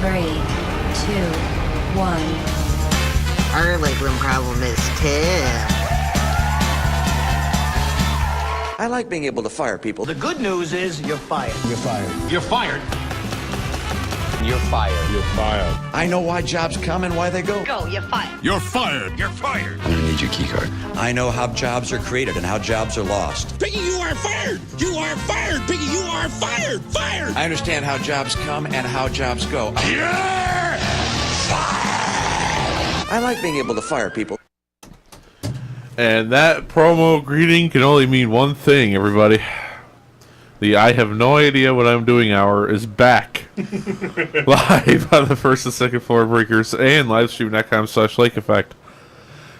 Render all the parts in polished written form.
3, 2, 1. Our legroom problem is 10. I like being able to fire people. The good news is you're fired. You're fired. You're fired. You're fired. You're fired. I know why jobs come and why they go. Go, you're fired. You're fired. You're fired. I'm gonna need your key card. I know how jobs are created and how jobs are lost. Piggy, you are fired. You are fired. Piggy, you are fired. Fired. I understand how jobs come and how jobs go. You're fired. I like being able to fire people. And that promo greeting can only mean one thing, everybody. The I have no idea what I'm doing hour is back. Live on the first and second floor breakers and livestream.com/Lake Effect.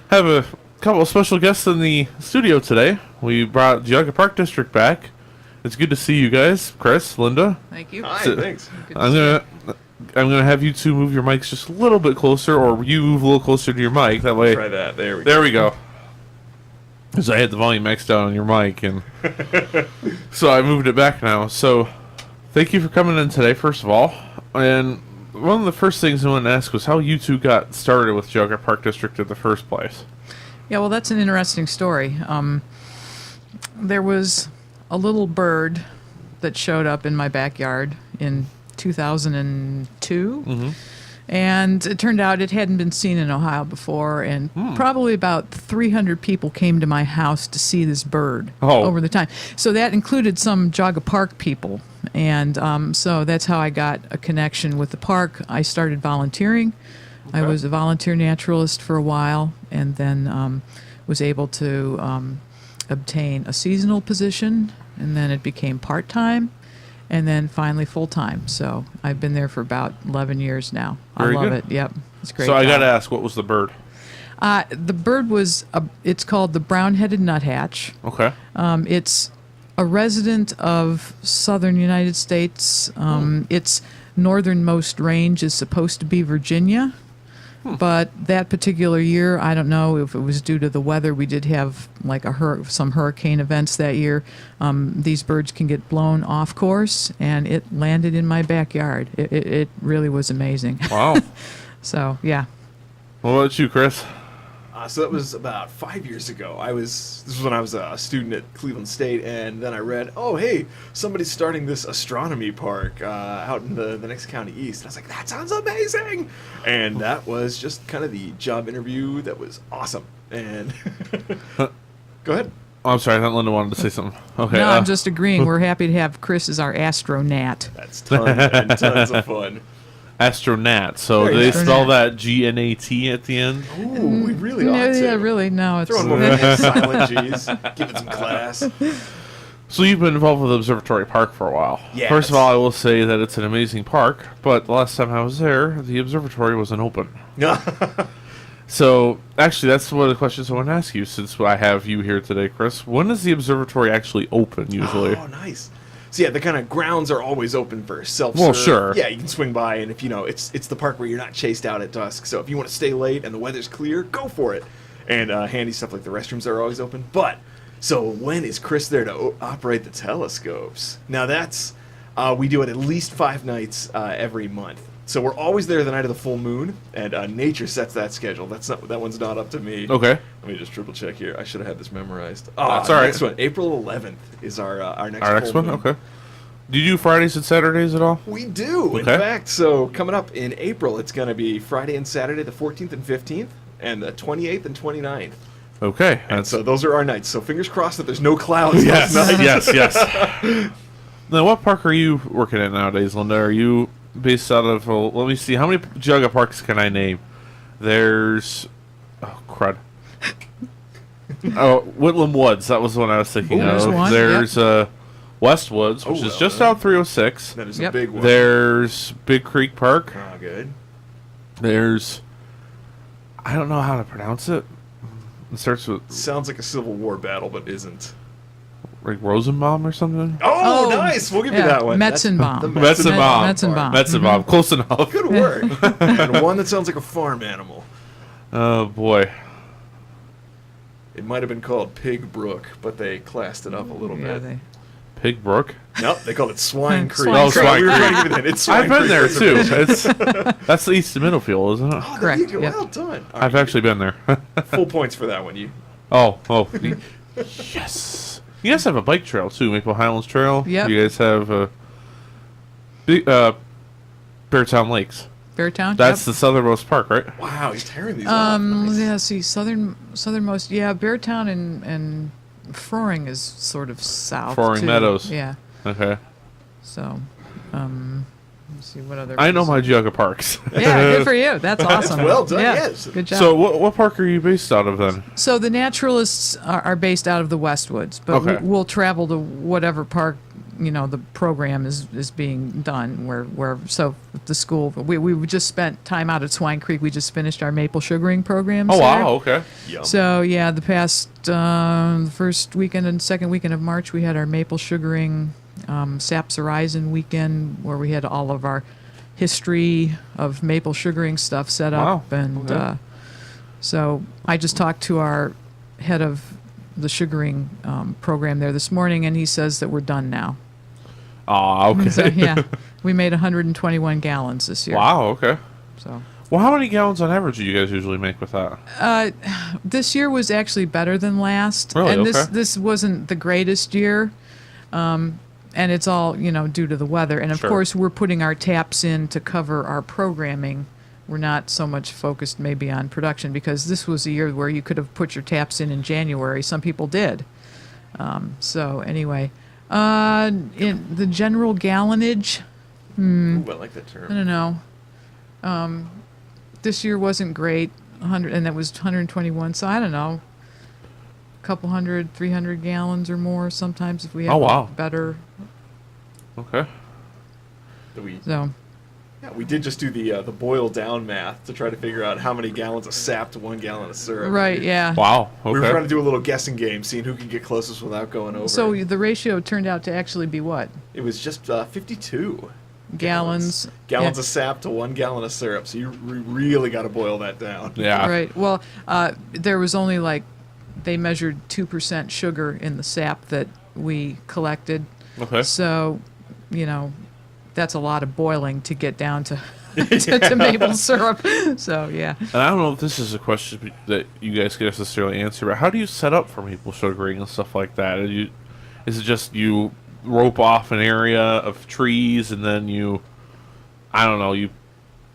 Have a couple of special guests in the studio today. We brought Geauga Park District back. It's good to see you guys. Chris, Linda. Thank you. Hi, thanks. I'm gonna have you two move your mics just a little bit closer, or you move a little closer to your mic. That way. Try that. There we go. There we go. Because I had the volume maxed out on your mic, and so I moved it back now. So, thank you for coming in today, first of all. And one of the first things I wanted to ask was how you two got started with Geauga Park District in the first place. Yeah, well, that's an interesting story. There was a little bird that showed up in my backyard in 2002. Mm-hmm. And it turned out it hadn't been seen in Ohio before, and probably about 300 people came to my house to see this bird over the time. So that included some Geauga Park people, and so that's how I got a connection with the park. I started volunteering. I was a volunteer naturalist for a while, and then was able to obtain a seasonal position, and then it became part-time. And then finally full-time. So I've been there for about 11 years now. Very I love good. it. Yep. It's a great. So I job. got to ask, what was the bird? The bird was, it's called the brown-headed nuthatch. Okay. It's a resident of southern United States. Its northernmost range is supposed to be Virginia. But that particular year, I don't know if it was due to the weather. We did have like some hurricane events that year. These birds can get blown off course, and it landed in my backyard. It really was amazing. Wow. So, yeah. What about you, Chris? So that was about 5 years ago. This was when I was a student at Cleveland State, and then I read, oh, hey, somebody's starting this astronomy park out in the next county east. And I was like, that sounds amazing! And that was just kind of the job interview that was awesome. And go ahead. Oh, I'm sorry, I thought Linda wanted to say something. Okay. No, I'm just agreeing. We're happy to have Chris as our astronaut. That's tons and tons of fun. Astronat. So Very do they nice. spell that G-N-A-T at the end? Ooh, we really No, ought to. yeah, really, no. It's Throwing more silent G's. Give it some class. So you've been involved with Observatory Park for a while. Yes. First of all, I will say that it's an amazing park, but the last time I was there, the observatory wasn't open. So, actually, that's one of the questions I want to ask you, since I have you here today, Chris. When does the observatory actually open, usually? Oh, nice. So yeah, the kind of grounds are always open for self-serve. Well, sure. Yeah, you can swing by, and if it's the park where you're not chased out at dusk. So if you want to stay late and the weather's clear, go for it. And handy stuff like the restrooms are always open. But so when is Chris there to operate the telescopes? Now that's we do it at least 5 nights every month. So we're always there the night of the full moon, and nature sets that schedule. That one's not up to me. Okay. Let me just triple check here. I should have had this memorized. That's all right. Next one, April 11th is our next. Our next full one? moon. Okay. Do you do Fridays and Saturdays at all? We do. In Okay. fact, so coming up in April, it's going to be Friday and Saturday, the 14th and 15th, and the 28th and 29th. Okay. And so those are our nights. So fingers crossed that there's no clouds Yes, those nights. yes. Now, what park are you working at nowadays, Linda? Are you based out of, let me see, how many Geauga parks can I name? There's, oh, crud. Whitlam Woods, that was the one I was thinking Ooh, of. there's one, There's Westwoods, which is just out 306. That is Yep. a big one. There's Big Creek Park. Oh, good. There's, I don't know how to pronounce it. It starts with Sounds like a Civil War battle, but isn't. like Rosenbaum or something. Oh, nice. We'll give you that one. Metzenbaum. The Metzenbaum. Metzenbaum. Metzenbaum. Close enough. Good work. And one that sounds like a farm animal. Oh boy. It might have been called Pig Brook, but they classed it up a little Yeah, bit. Pig Brook. Nope, they called it Swine Creek. Swine Creek. Swine We were Creek. trying to give it that. It's Swine I've been Creek there too. Reservation. That's the East of Middlefield, isn't it? Oh, Correct, there you go. yep. Well done. All I've right, actually been there. full points for that one. You. Oh, yes. You guys have a bike trail too, Maple Highlands Trail. Yep. You guys have Beartown Lakes. Beartown. That's yep. the southernmost park, right? Wow, he's tearing these off. Nice. Yeah. See, southernmost. Yeah, Beartown and Froring is sort of south. Froring too. Meadows. Yeah. Okay. So, let's see what other. I know my Geauga parks. Yeah, good for you. That's awesome. Well done, Yeah, yes. good job. So, what park are you based out of then? So the naturalists are based out of the Westwoods, but Okay. we'll travel to whatever park the program is being done. Where so the school we just spent time out at Swine Creek. We just finished our maple sugaring program. Oh wow, okay. Yum. So yeah, the past the first weekend and second weekend of March, we had our maple sugaring Saps Horizon weekend where we had all of our history of maple sugaring stuff set up, Wow, and okay. so I just talked to our head of the sugaring program there this morning, and he says that we're done now. Ah, okay. So yeah, we made 121 gallons this year. Wow, okay. So Well, how many gallons on average do you guys usually make with that? this year was actually better than last, Really? and Okay. this wasn't the greatest year. And it's all, due to the weather. And of Sure. course, we're putting our taps in to cover our programming. We're not so much focused maybe on production because this was a year where you could have put your taps in January. Some people did. So anyway, in the general gallonage, Ooh, I like that I term. don't know. This year wasn't great, 100, and that was 121. So I don't know, a couple hundred, 300 gallons or more. Sometimes if we have Oh, wow. better. Okay. So Yeah, we did just do the boil down math to try to figure out how many gallons of sap to 1 gallon of syrup. right, yeah. Wow. We were trying to Okay. do a little guessing game, seeing who could get closest without going over. So the ratio turned out to actually be what? it was just 52 Gallons. Gallons Yeah. of sap to 1 gallon of syrup. So you really got to boil that down. Yeah. Right. Well, there was only they measured 2% sugar in the sap that we collected. Okay. So, that's a lot of boiling to get down to to maple syrup. So yeah. And I don't know if this is a question that you guys can necessarily answer, but how do you set up for maple sugaring and stuff like that? Is it just you rope off an area of trees and then you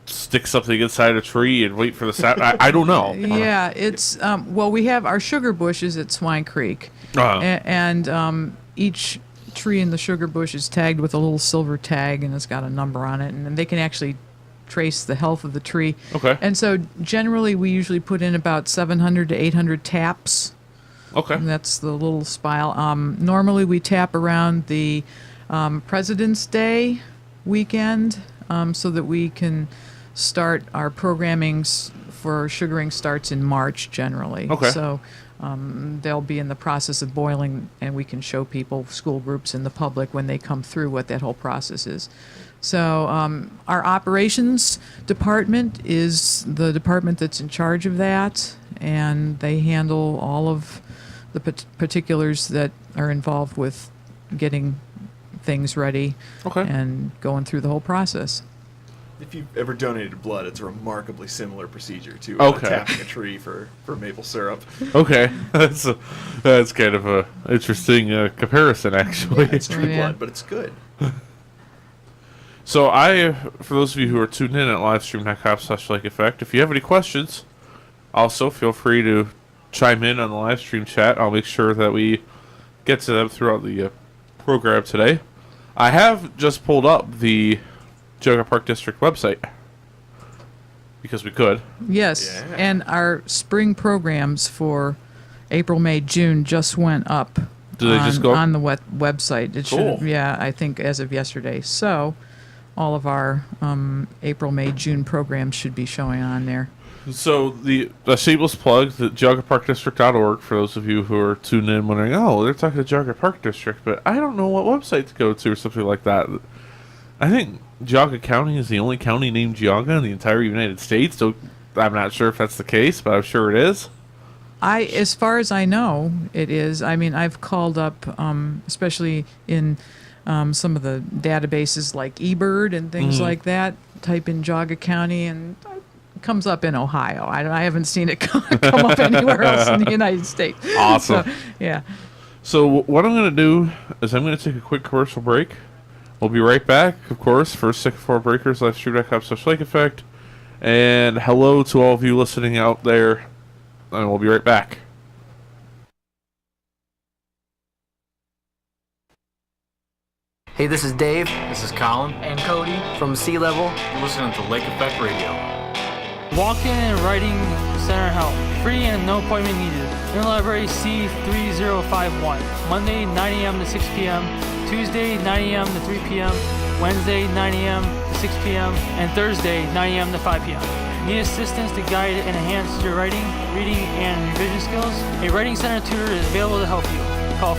stick something inside a tree and wait for the sap? I don't know. Yeah, it's we have our sugar bushes at Swine Creek, and each tree in the sugar bush is tagged with a little silver tag, and it's got a number on it, and then they can actually trace the health of the tree. Okay. And so generally, we usually put in about 700 to 800 taps. Okay. And that's the little spile. Normally, we tap around the President's Day weekend so that we can start our programming for sugaring starts in March generally. Okay. So they'll be in the process of boiling, and we can show people, school groups, and the public when they come through what that whole process is. So our operations department is the department that's in charge of that, and they handle all of the particulars that are involved with getting things ready Okay. and going through the whole process. If you've ever donated blood, it's a remarkably similar procedure to Okay. tapping a tree for maple syrup. Okay. That's kind of a interesting comparison, actually. It's tree yeah. blood, but it's good. So for those of you who are tuned in at livestream.com/likeeffect, if you have any questions, also feel free to chime in on the live stream chat. I'll make sure that we get to them throughout the program today. I have just pulled up the Geauga Park District website because we could. Yes, Yeah. and our spring programs for April, May, June just went up. Did they just go up? on the website? It Cool. should, yeah, I think as of yesterday. So, all of our April, May, June programs should be showing on there. So the shameless plug, the geaugaparkdistrict.org, for those of you who are tuned in wondering, oh, they're talking to Geauga Park District, but I don't know what website to go to or something like that. I think Geauga County is the only county named Geauga in the entire United States. So I'm not sure if that's the case, but I'm sure it is. as far as I know, it is. I mean, I've called up, especially in some of the databases like eBird and things like that. Type in Geauga County, and it comes up in Ohio. I haven't seen it come up anywhere else in the United States. Awesome. So, yeah. So what I'm going to do is I'm going to take a quick commercial break. We'll be right back, of course, for Sick 4 Breakers, Livestream.com/Lake Effect. And hello to all of you listening out there. And we'll be right back. Hey, this is Dave. This is Colin. And Cody. From Sea Level. You're listening to Lake Effect Radio. Walk-in and writing center help. Free and no appointment needed. Interlibrary C3051. Monday, 9 a.m. to 6 p.m. Tuesday, 9 a.m. to 3 p.m. Wednesday, 9 a.m. to 6 p.m. And Thursday, 9 a.m. to 5 p.m. Need assistance to guide and enhance your writing, reading, and revision skills? A Writing Center tutor is available to help you. Call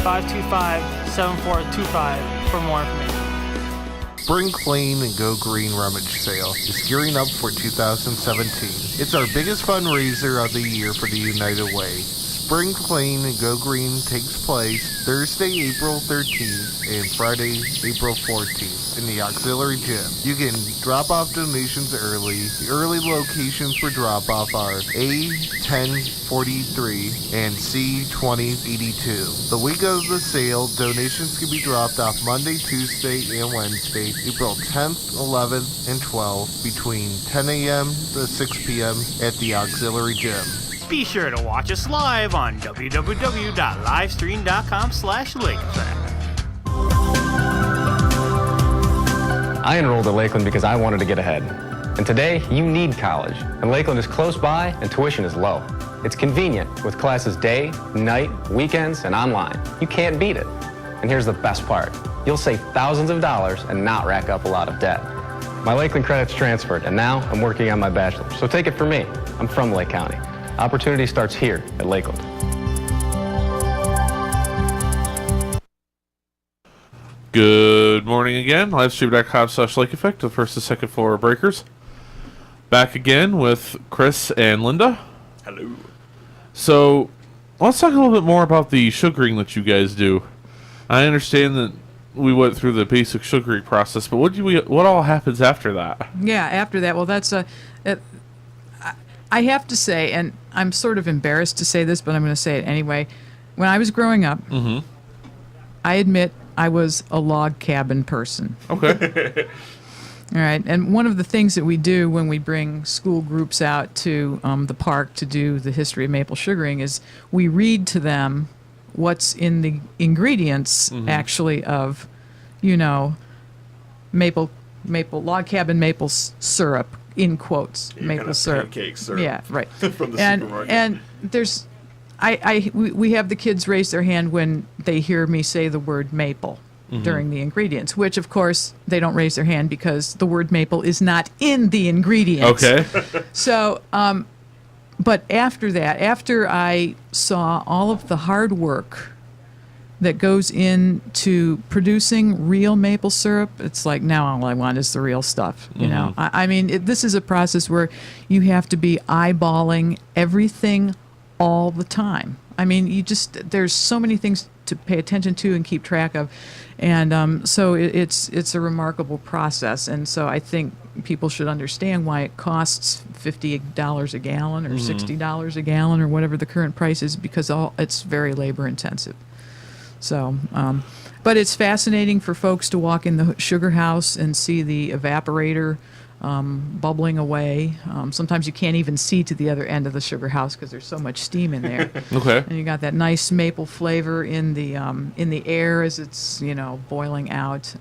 440-525-7425 for more information. Spring Clean and Go Green Rummage Sale is gearing up for 2017. It's our biggest fundraiser of the year for the United Way. Spring Clean and Go Green takes place Thursday, April 13th and Friday, April 14th in the Auxiliary Gym. You can drop off donations early. The early locations for drop off are A1043 and C2082. The week of the sale, donations can be dropped off Monday, Tuesday, and Wednesday, April 10th, 11th, and 12th between 10 a.m. to 6 p.m. at the Auxiliary Gym. Be sure to watch us live on www.livestream.com/LakeEffect. I enrolled at Lakeland because I wanted to get ahead. And today, you need college. And Lakeland is close by and tuition is low. It's convenient with classes day, night, weekends, and online. You can't beat it. And here's the best part. You'll save thousands of dollars and not rack up a lot of debt. My Lakeland credit's transferred, and now I'm working on my bachelor's. So take it from me. I'm from Lake County. Opportunity starts here at Lakeland. Good morning again. Livestream.com/Lake Effect, the first and second floor breakers. Back again with Chris and Linda. Hello. So, let's talk a little bit more about the sugaring that you guys do. I understand that we went through the basic sugaring process, but what all happens after that? Yeah, after that, well, that's I have to say, and I'm sort of embarrassed to say this, but I'm going to say it anyway. When I was growing up, I admit I was a log cabin person. Okay. All right, and one of the things that we do when we bring school groups out to the park to do the history of maple sugaring is we read to them what's in the ingredients, actually, of, maple log cabin maple syrup, in quotes, maple syrup. Pancake syrup. Yeah, right. From the supermarket. And there's, we have the kids raise their hand when they hear me say the word maple during the ingredients, which of course they don't raise their hand because the word maple is not in the ingredients. Okay. So, but after that, after I saw all of the hard work that goes into producing real maple syrup, it's like now all I want is the real stuff. You know, I mean, this is a process where you have to be eyeballing everything all the time. I mean, there's so many things to pay attention to and keep track of, and so it's a remarkable process. And so I think people should understand why it costs $50 a gallon or $60 a gallon or whatever the current price is, because it's very labor intensive. So, but it's fascinating for folks to walk in the sugar house and see the evaporator bubbling away. Sometimes you can't even see to the other end of the sugar house because there's so much steam in there. Okay. And you got that nice maple flavor in the air as it's boiling out.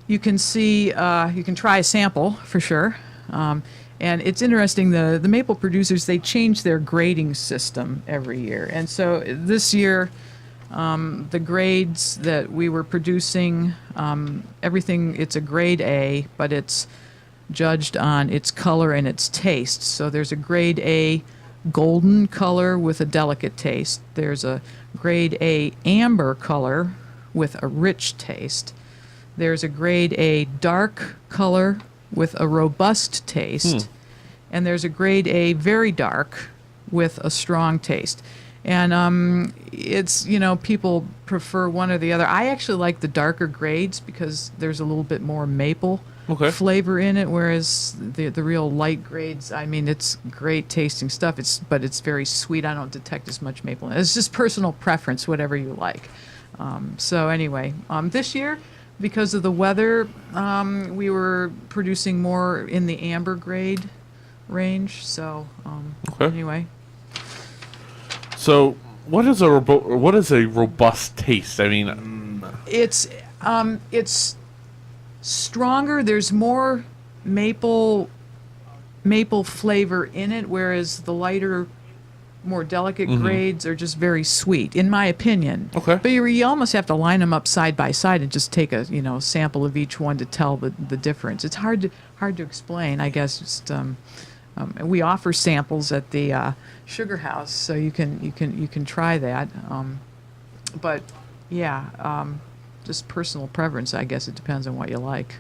You can see, you can try a sample for sure. And it's interesting, the maple producers, they change their grading system every year. And so this year, the grades that we were producing, everything, it's a grade A, but it's judged on its color and its taste. So there's a grade A golden color with a delicate taste. There's a grade A amber color with a rich taste. There's a grade A dark color with a robust taste. And there's a grade A very dark with a strong taste. And it's, people prefer one or the other. I actually like the darker grades because there's a little bit more maple flavor in it, whereas the real light grades, I mean, it's great tasting stuff, but it's very sweet. I don't detect as much maple in it. It's just personal preference, whatever you like. So anyway, this year, because of the weather, we were producing more in the amber grade range. So anyway. So what is a robust taste? I mean, it's stronger. There's more maple flavor in it, whereas the lighter, more delicate grades are just very sweet, in my opinion. Okay. But you almost have to line them up side by side and just take a sample of each one to tell the difference. It's hard to explain, I guess. Just we offer samples at the Sugar House, so you can try that. But yeah, just personal preference. I guess it depends on what you like.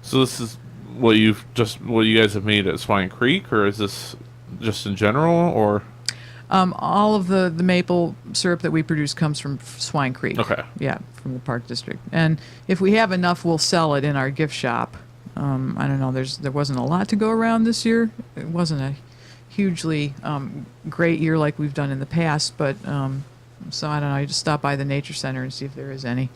So this is what you guys have made at Swine Creek, or is this just in general, or? All of the maple syrup that we produce comes from Swine Creek. Okay. Yeah, from the Park District. And if we have enough, we'll sell it in our gift shop. I don't know. There wasn't a lot to go around this year. It wasn't a hugely great year like we've done in the past, but so I don't know. You just stop by the Nature Center and see if there is any.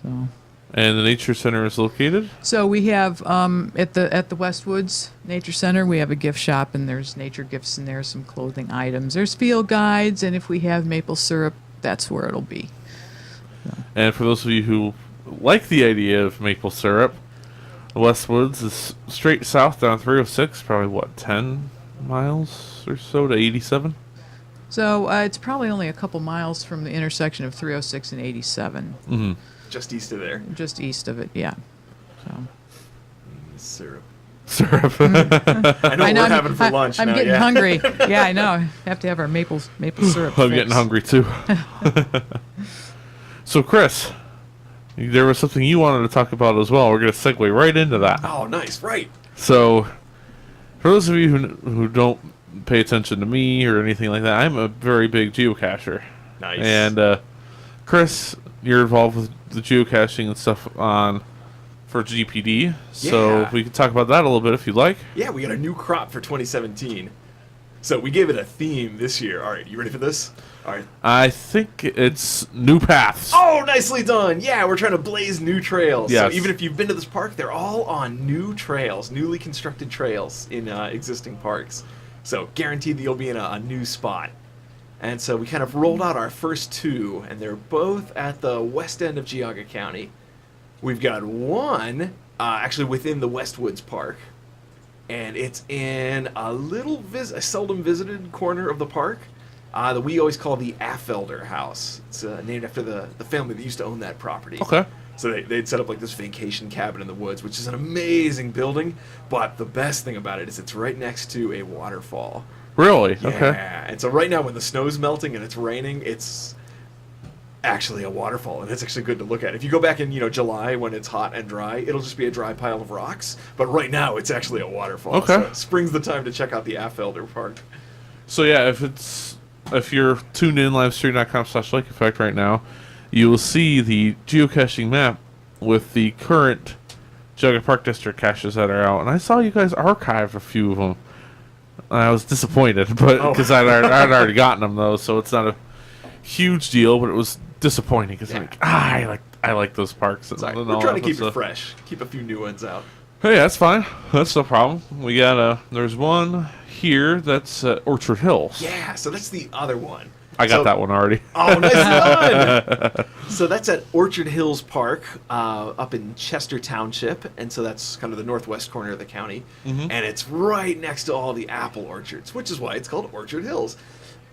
So. And the Nature Center is located? So we have at the Westwoods Nature Center, we have a gift shop, and there's nature gifts in there, some clothing items. There's field guides, and if we have maple syrup, that's where it'll be. So. And for those of you who like the idea of maple syrup, Westwoods is straight south down 306, probably 10 miles or so to 87? So it's probably only a couple miles from the intersection of 306 and 87. Mm-hmm. Just east of there. Just east of it, yeah. So. Syrup. I know what we're having for lunch. I'm getting hungry. Yeah, I know. Have to have our maple syrup. I'm getting hungry too. So, Chris, there was something you wanted to talk about as well. We're going to segue right into that. Oh, nice. Right. So, for those of you who don't pay attention to me or anything like that, I'm a very big geocacher. Nice. And Chris, you're involved with the geocaching and stuff for GPD. So Yeah. we can talk about that a little bit if you'd like. Yeah, we got a new crop for 2017. So we gave it a theme this year. All right, you ready for this? All right. I think it's new paths. Oh, nicely done. Yeah, we're trying to blaze new trails. Yes. So even if you've been to this park, they're all on new trails, newly constructed trails in existing parks. So guaranteed that you'll be in a new spot. And so we kind of rolled out our first two, and they're both at the west end of Geauga County. We've got one actually within the Westwoods Park, and it's in a seldom visited corner of the park that we always call the Affelder House. It's named after the family that used to own that property. Okay. So they'd set up like this vacation cabin in the woods, which is an amazing building, but the best thing about it is it's right next to a waterfall. Really? Yeah. Okay. And so right now when the snow's melting and it's raining, it's actually a waterfall, and it's actually good to look at. If you go back in, July when it's hot and dry, it'll just be a dry pile of rocks. But right now it's actually a waterfall. Okay. So spring's the time to check out the Affelder Park. So yeah, if you're tuned in livestream.com/Lake Effect right now, you will see the geocaching map with the current Geauga Park District caches that are out. And I saw you guys archive a few of them. I was disappointed, but because I'd already gotten them though, so it's not a huge deal. But it was disappointing because I like those parks. We're trying to keep it fresh, keep a few new ones out. Hey, that's fine. That's no problem. We got there's one here that's Orchard Hills. Yeah, so that's the other one. I got that one already. Oh, nice done! So that's at Orchard Hills Park up in Chester Township, and so that's kind of the northwest corner of the county. Mm-hmm. And it's right next to all the apple orchards, which is why it's called Orchard Hills.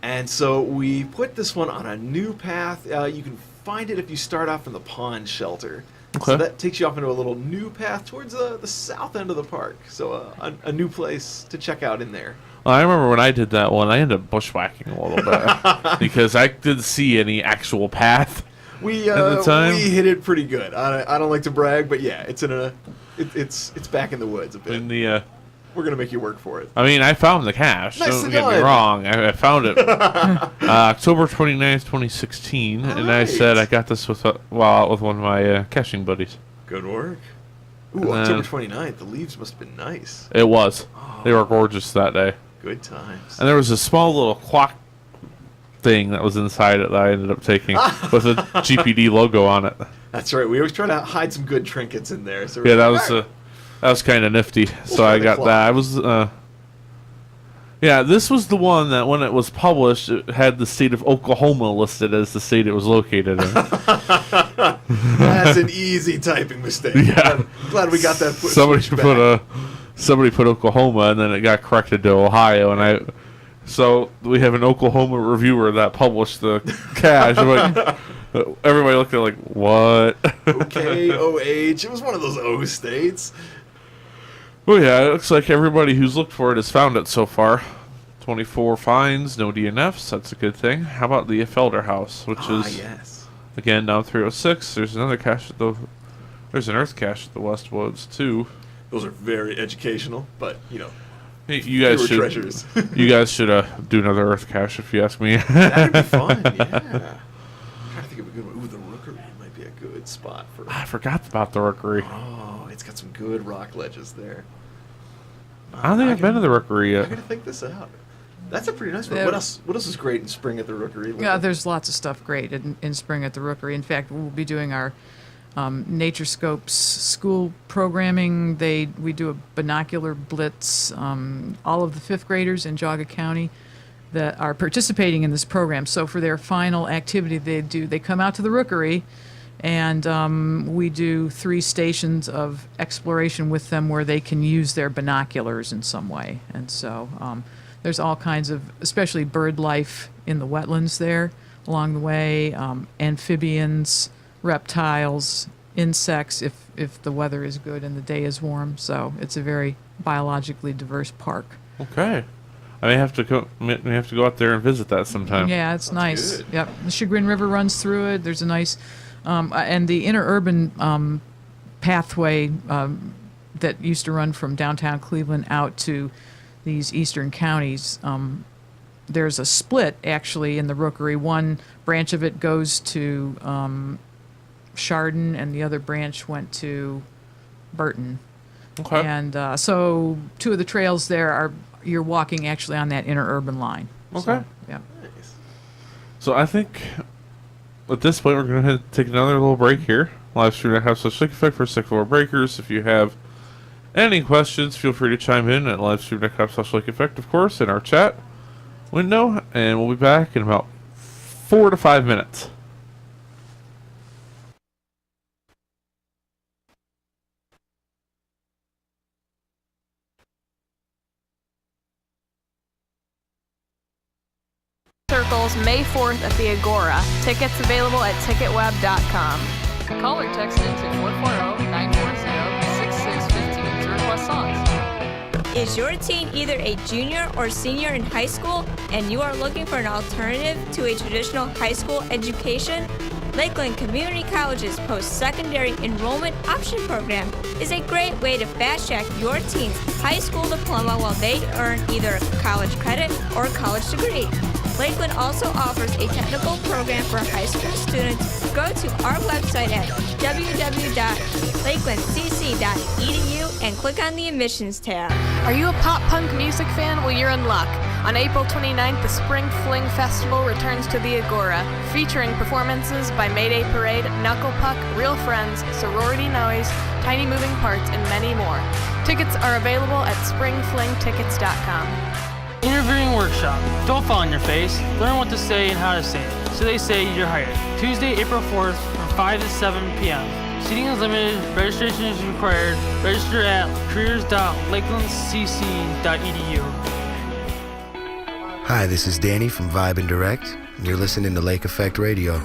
And so we put this one on a new path. You can find it if you start off in the pond shelter. Okay. So that takes you off into a little new path towards the south end of the park. So a new place to check out in there. Well, I remember when I did that one, I ended up bushwhacking a little bit because I didn't see any actual path. We at the time. we hit it pretty good. I don't like to brag, but yeah, it's back in the woods a bit. In the We're going to make you work for it. I mean, I found the cache. Nicely Don't get me done. wrong. I found it October 29th, 2016, and I said I got this with one of my caching buddies. Good work. Ooh, October 29th. The leaves must have been nice. It was. They were gorgeous that day. Good times. And there was a small little clock thing that was inside it that I ended up taking with a GPD logo on it. That's right. We always try to hide some good trinkets in there. So Yeah, that was kind of nifty. So I got that. I was this was the one that when it was published, it had the state of Oklahoma listed as the state it was located in. That's an easy typing mistake. Yeah. I'm glad we got that. Somebody put Oklahoma, and then it got corrected to Ohio, so we have an Oklahoma reviewer that published the cache. Everybody looked at it like, what? Okay, OH. It was one of those O states. Oh yeah, it looks like everybody who's looked for it has found it so far. 24 finds, no DNFs. That's a good thing. How about the Felder House, which is again down 306. There's another cache there's an Earth cache at the West Woods too. Those are very educational, but hey, you guys should treasures. You guys should do another Earth cache if you ask me. That'd be fun. Yeah. I'm trying to think of a good one. Ooh, the Rookery might be a good spot for. I forgot about the Rookery. Oh, it's got some good rock ledges there. I don't think I've been to the Rookery yet. I'm gonna think this out. That's a pretty nice one. Yeah. What else is great in spring at the Rookery? Yeah, there's lots of stuff great in spring at the Rookery. In fact, we'll be doing our Nature Scopes school programming. We do a binocular blitz. All of the fifth graders in Geauga County that are participating in this program. So for their final activity, they come out to the Rookery, and we do 3 stations of exploration with them where they can use their binoculars in some way. And so there's all kinds of, especially bird life in the wetlands there along the way, amphibians, reptiles, insects, if the weather is good and the day is warm. So it's a very biologically diverse park. Okay. I may have to go out there and visit that sometime. Yeah, it's nice. Good. Yep. The Chagrin River runs through it. There's a nice, and the interurban pathway that used to run from downtown Cleveland out to these eastern counties. There's a split actually in the Rookery. One branch of it goes to Chardon, and the other branch went to Burton. Okay. And so 2 of the trails there you're walking actually on that interurban line. Okay. So, yeah. So I think at this point we're going to take another little break here. Livestream.com/Lake Effect for 6 breakers. If you have any questions, feel free to chime in at livestream.com/Lake Effect, of course, in our chat window, and we'll be back in about 4 to 5 minutes. Circles May 4th at the Agora. Tickets available at ticketweb.com. Call or text into 440-940-6615 to request songs. Is your teen either a junior or senior in high school and you are looking for an alternative to a traditional high school education? Lakeland Community College's post-secondary enrollment option program is a great way to fast-track your teen's high school diploma while they earn either a college credit or a college degree. Lakeland also offers a technical program for high school students. Go to our website at www.lakelandcc.edu and click on the admissions tab. Are you a pop punk music fan? Well, you're in luck. On April 29th, the Spring Fling Festival returns to the Agora, featuring performances by Mayday Parade, Knuckle Puck, Real Friends, Sorority Noise, Tiny Moving Parts, and many more. Tickets are available at springflingtickets.com. Interviewing workshop. Don't fall on your face. Learn what to say and how to say it. So they say you're hired. Tuesday, April 4th from 5 to 7 p.m. Seating is limited. Registration is required. Register at careers.lakelandcc.edu. Hi, this is Danny from Vibe and Direct, and you're listening to Lake Effect Radio.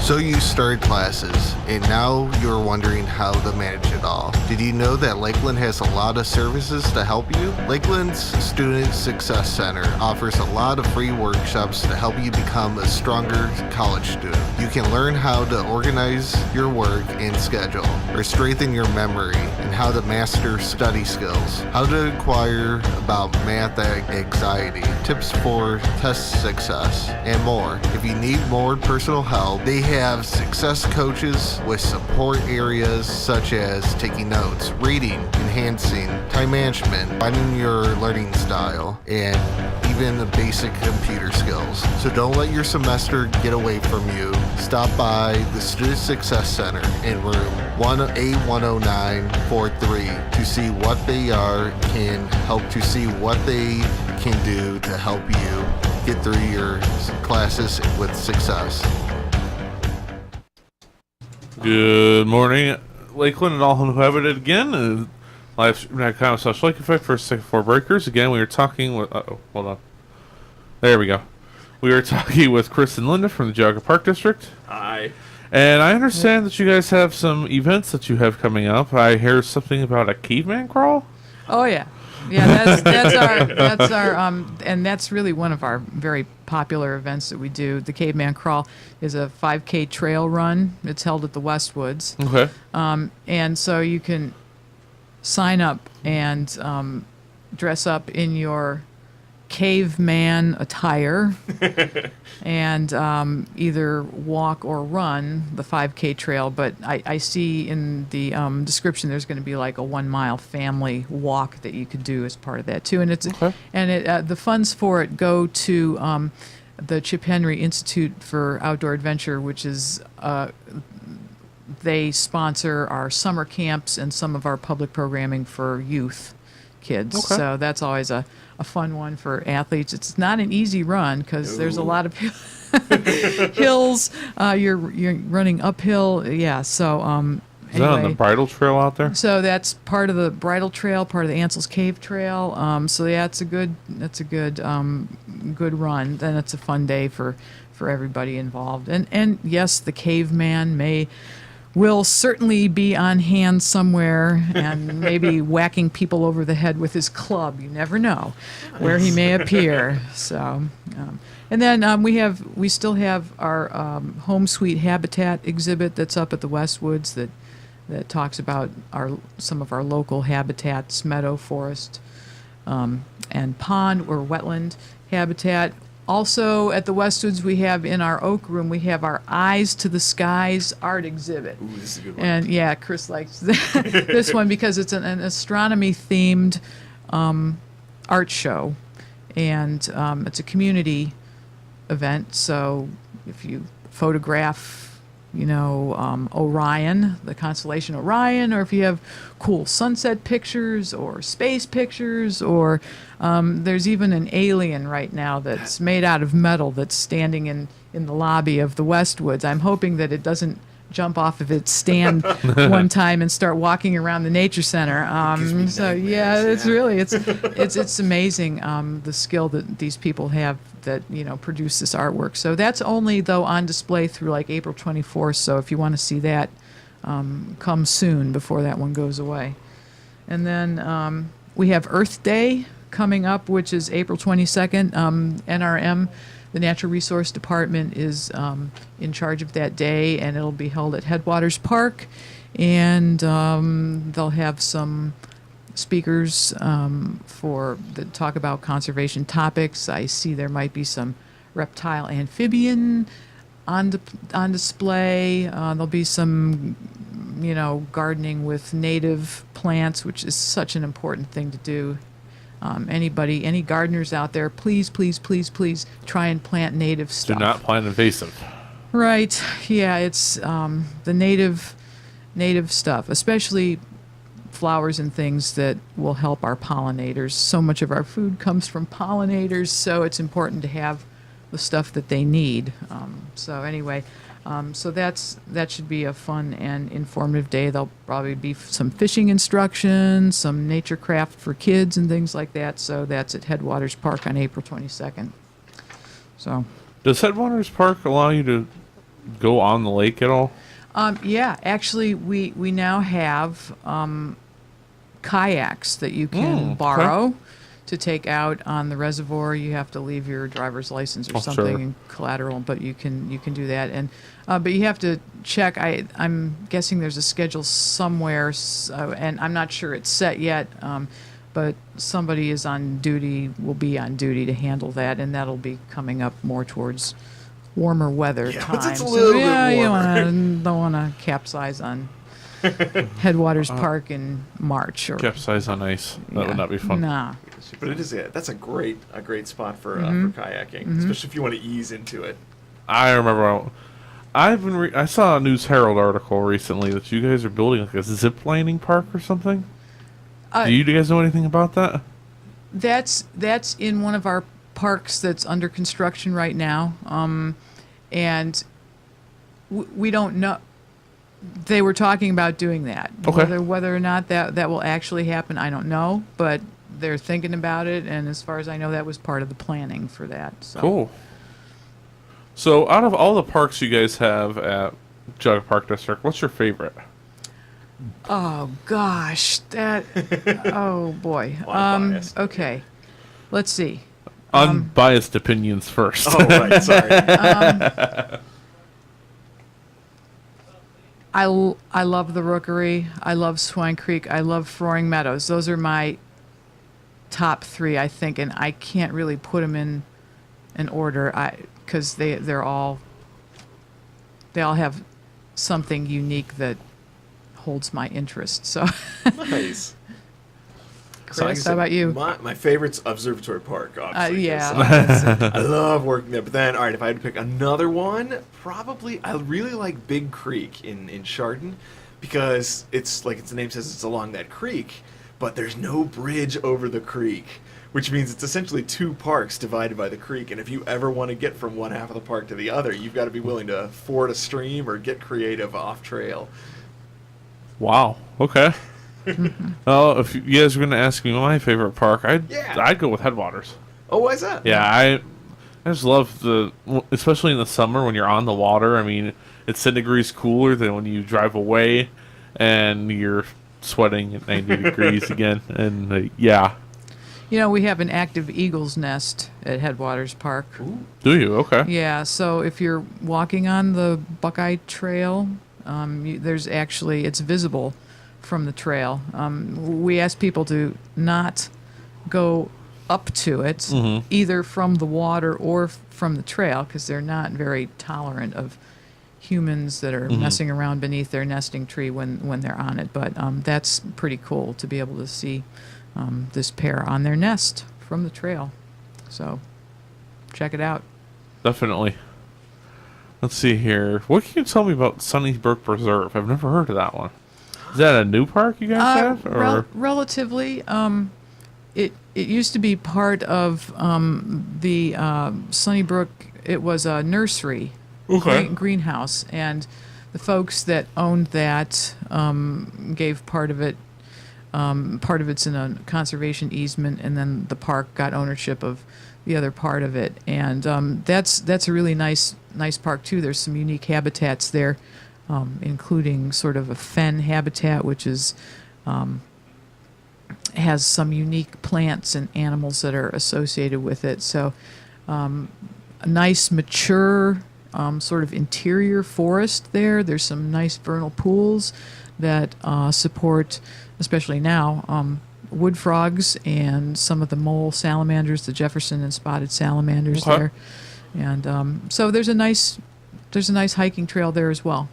So you started classes, and now you're wondering how to manage it all. Did you know that Lakeland has a lot of services to help you? Lakeland's Student Success Center offers a lot of free workshops to help you become a stronger college student. You can learn how to organize your work and schedule, or strengthen your memory, and how to master study skills, how to inquire about math anxiety, tips for test success, and more. If you need more personal help, they have success coaches with support areas such as taking notes, reading, enhancing, time management, finding your learning style, and even the basic computer skills. So don't let your semester get away from you. Stop by the Student Success Center in room 1A10943 to see what they are, can help to see what they can do to help you get through your classes with success. Good morning, Lakeland, and all who have it again. Livestream.com/Lake Effect for 4 breakers. Again, we were talking with. Hold on. There we go. We were talking with Chris and Linda from the Geauga Park District. Hi. And I understand that you guys have some events that you have coming up. I hear something about a caveman crawl. Oh yeah. Yeah, that's our and that's really one of our very popular events that we do. The Caveman Crawl is a 5K trail run. It's held at the Westwoods. Okay. And so you can sign up and dress up in your caveman attire and either walk or run the 5K trail. But I see in the description there's going to be like a 1 mile family walk that you could do as part of that too. And it's the funds for it go to the Chip Henry Institute for Outdoor Adventure, which is they sponsor our summer camps and some of our public programming for youth kids. Okay. So that's always a fun one for athletes. It's not an easy run because there's a lot of hills. You're running uphill. Yeah. So Is that on the bridle trail out there? So that's part of the bridle trail, part of the Ansel's Cave Trail. So yeah, it's a good run. Then it's a fun day for everybody involved. And yes, the caveman will certainly be on hand somewhere and maybe whacking people over the head with his club. You never know where he may appear. So, and then we still have our Home Sweet Habitat exhibit that's up at the Westwoods that talks about some of our local habitats, meadow, forest, and pond or wetland habitat. Also, at the Westwoods, we have in our Oak Room, we have our Eyes to the Skies art exhibit. Ooh, this is a good one. And yeah, Chris likes this one because it's an astronomy-themed art show. And it's a community event, so if you photograph Orion, the constellation Orion, or if you have cool sunset pictures or space pictures, or there's even an alien right now that's made out of metal that's standing in the lobby of the Westwoods. I'm hoping that it doesn't jump off of its stand one time and start walking around the nature center. So yeah, it's amazing the skill that these people have that produce this artwork. So that's only though on display through like April 24th. So if you want to see that, come soon before that one goes away. And then we have Earth Day coming up, which is April 22nd. NRM, the Natural Resource Department, is in charge of that day, and it'll be held at Headwaters Park. And they'll have some speakers that talk about conservation topics. I see there might be some reptile amphibian on display. There'll be some gardening with native plants, which is such an important thing to do. Any gardeners out there, please try and plant native stuff. Do not plant invasive. Right. Yeah, it's the native stuff, especially flowers and things that will help our pollinators. So much of our food comes from pollinators, so it's important to have the stuff that they need. So anyway, so that should be a fun and informative day. There'll probably be some fishing instructions, some nature craft for kids and things like that. So that's at Headwaters Park on April 22nd. So, does Headwaters Park allow you to go on the lake at all? Yeah, actually, we now have kayaks that you can borrow to take out on the reservoir. You have to leave your driver's license or something in collateral, but you can do that. And but you have to check. I'm guessing there's a schedule somewhere, and I'm not sure it's set yet. But somebody is on duty, will be on duty to handle that, and that'll be coming up more towards warmer weather Once time. it's a little bit you warmer. don't want to capsize on Headwaters Park in March. Or Capsize on ice. That would not be fun. Nah. But it is that's a great spot for kayaking, especially if you want to ease into it. I remember I saw a News Herald article recently that you guys are building like a zip lining park or something. Do you guys know anything about that? That's in one of our parks that's under construction right now, and we don't know. They were talking about doing that. Okay. Whether or not that will actually happen, I don't know. But they're thinking about it, and as far as I know, that was part of the planning for that. So. Cool. So, out of all the parks you guys have at Geauga Park District, what's your favorite? Oh gosh, oh boy. Okay, let's see. Unbiased opinions first. Oh right, sorry. I love the Rookery. I love Swine Creek. I love Froring Meadows. Those are my top three, I think, and I can't really put them in an order because they all have something unique that holds my interest. So Nice. Chris, how about you? My favorite's Observatory Park, obviously. Yeah. I love working there. But then, all right, if I had to pick another one, probably I really like Big Creek in Chardon because it's like its name says, it's along that creek, but there's no bridge over the creek, which means it's essentially two parks divided by the creek. And if you ever want to get from one half of the park to the other, you've got to be willing to ford a stream or get creative off trail. Wow. Okay. Well, if you guys are going to ask me my favorite park, I'd go with Headwaters. Oh, why is that? Yeah, I just love especially in the summer when you're on the water. I mean, it's 10 degrees cooler than when you drive away and you're sweating at 90 degrees again. And yeah. You know, we have an active eagle's nest at Headwaters Park. Ooh. Do you? Okay. Yeah, so if you're walking on the Buckeye Trail, there's actually, it's visible from the trail. We ask people to not go up to it, either from the water or from the trail, because they're not very tolerant of humans that are messing around beneath their nesting tree when they're on it. But that's pretty cool to be able to see this pair on their nest from the trail. So check it out. Definitely. Let's see here. What can you tell me about Sunnysbrook Preserve? I've never heard of that one. Is that a new park you guys have? Or? Relatively. It used to be part of the Sunnybrook. It was a nursery, greenhouse, and the folks that owned that gave part of it. Part of it's in a conservation easement, and then the park got ownership of the other part of it. And that's a really nice park too. There's some unique habitats there, including sort of a fen habitat, which is has some unique plants and animals that are associated with it. So a nice mature sort of interior forest there. There's some nice vernal pools that support, especially now, wood frogs and some of the mole salamanders, the Jefferson and spotted salamanders there. And so there's a nice hiking trail there as well.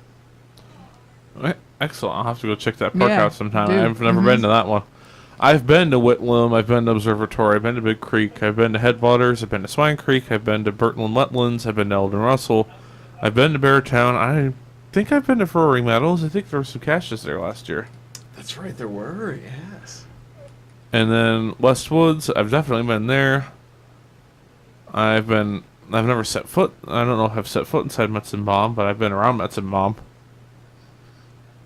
Excellent. I'll have to go check that park out sometime. Dude. I've never been to that one. I've been to Whitlam, I've been to Observatory, I've been to Big Creek, I've been to Headwaters, I've been to Swine Creek, I've been to Birtland Wetlands, I've been to Eldon Russell, I've been to Beartown. I think I've been to Froring Meadows. I think there were some caches there last year. That's right, there were, yes. And then Westwoods, I've definitely been there. I've never set foot, I don't know if I've set foot inside Metzenbaum, but I've been around Metzenbaum.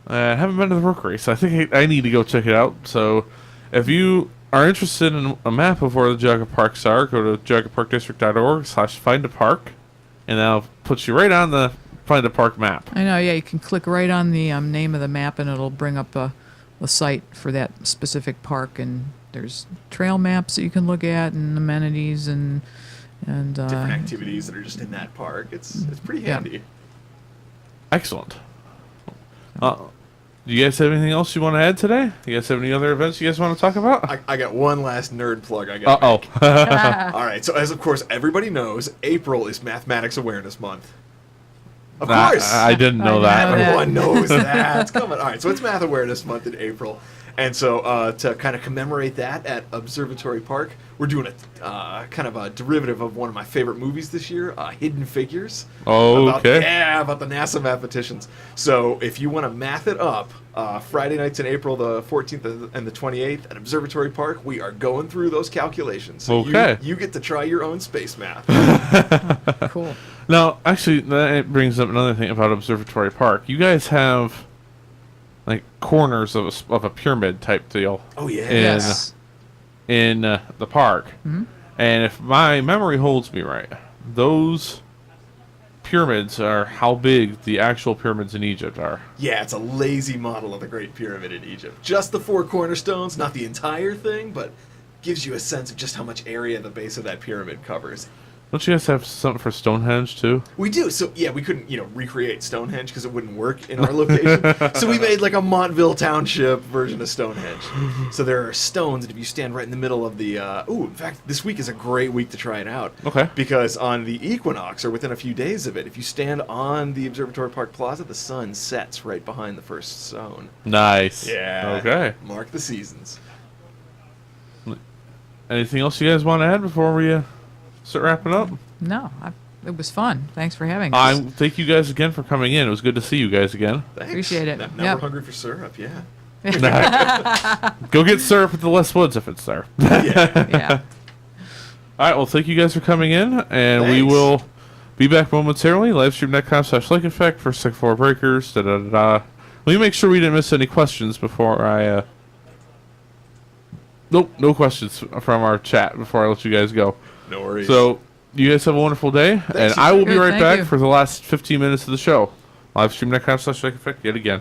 I haven't been to the Rookery, so I think I need to go check it out. So if you are interested in a map of where the Geauga Parks are, go to geaugaparkdistrict.org/find-a-park, and that'll put you right on the find a park map. I know, yeah, you can click right on the name of the map and it'll bring up a site for that specific park, and there's trail maps that you can look at and amenities and different activities that are just in that park. It's pretty handy. Excellent. Do you guys have anything else you want to add today? You guys have any other events you guys want to talk about? I got one last nerd plug I got. Uh-oh. All right, so as of course everybody knows, April is Mathematics Awareness Month. Of Nah, course. I didn't know that. Everyone knows that. It's coming. All right, so it's Math Awareness Month in April. And so to kind of commemorate that at Observatory Park, we're doing a kind of a derivative of one of my favorite movies this year, Hidden Figures. Oh, okay. About the NASA mathematicians. So if you want to math it up, Friday nights in April the 14th and the 28th at Observatory Park, we are going through those calculations. So okay. You get to try your own space math. Cool. Now, actually, that brings up another thing about Observatory Park. You guys have like corners of a pyramid type deal. Oh yeah. In the park, and if my memory holds me right, those pyramids are how big the actual pyramids in Egypt are. Yeah, it's a lazy model of the Great Pyramid in Egypt. Just the 4 cornerstones, not the entire thing, but gives you a sense of just how much area the base of that pyramid covers. Don't you guys have something for Stonehenge too? We do. So yeah, we couldn't, recreate Stonehenge because it wouldn't work in our location. So we made like a Montville Township version of Stonehenge. So there are stones, and if you stand right in the middle of the, in fact, this week is a great week to try it out. Okay. Because on the equinox, or within a few days of it, if you stand on the Observatory Park Plaza, the sun sets right behind the first stone. Nice. Yeah. Okay. Mark the seasons. Anything else you guys want to add before we start wrapping up? No, it was fun. Thanks for having us. Thank you guys again for coming in. It was good to see you guys again. Thanks. Appreciate it. Now we're hungry for syrup, yeah. Go get syrup at the Les Woods if it's there. Yeah. All right, well, thank you guys for coming in, and we will be back momentarily. Livestream.com/Lake Effect for Sick 4 Breakers. Let me make sure we didn't miss any questions before I... Nope, no questions from our chat before I let you guys go. No worries. So, you guys have a wonderful day, and I will be right back for the last 15 minutes of the show. Livestream.com/Lake Effect yet again.